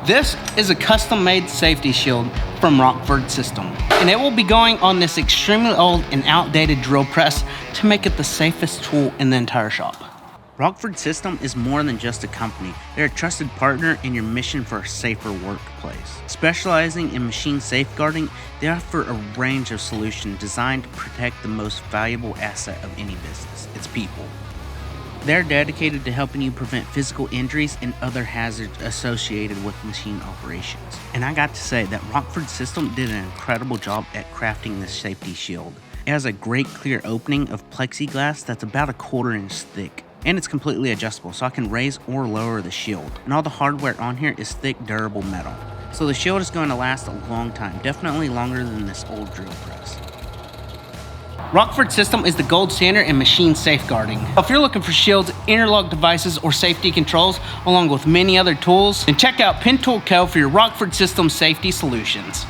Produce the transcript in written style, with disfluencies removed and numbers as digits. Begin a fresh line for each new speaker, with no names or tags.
This is a custom-made safety shield from Rockford Systems, and it will be going on this extremely old and outdated drill press to make it the safest tool in the entire shop. Rockford Systems is more than just a company. They're a trusted partner in your mission for a safer workplace. Specializing in machine safeguarding, they offer a range of solutions designed to protect the most valuable asset of any business, its people. They're dedicated to helping you prevent physical injuries and other hazards associated with machine operations. And I got to say that Rockford Systems did an incredible job at crafting this safety shield. It has a great clear opening of plexiglass that's about 1/4 inch thick. And it's completely adjustable, so I can raise or lower the shield. And all the hardware on here is thick, durable metal. So the shield is going to last a long time, definitely longer than this old drill press. Rockford Systems is the gold standard in machine safeguarding. If you're looking for shields, interlock devices, or safety controls, along with many other tools, then check out Pin Tool Co. for your Rockford Systems safety solutions.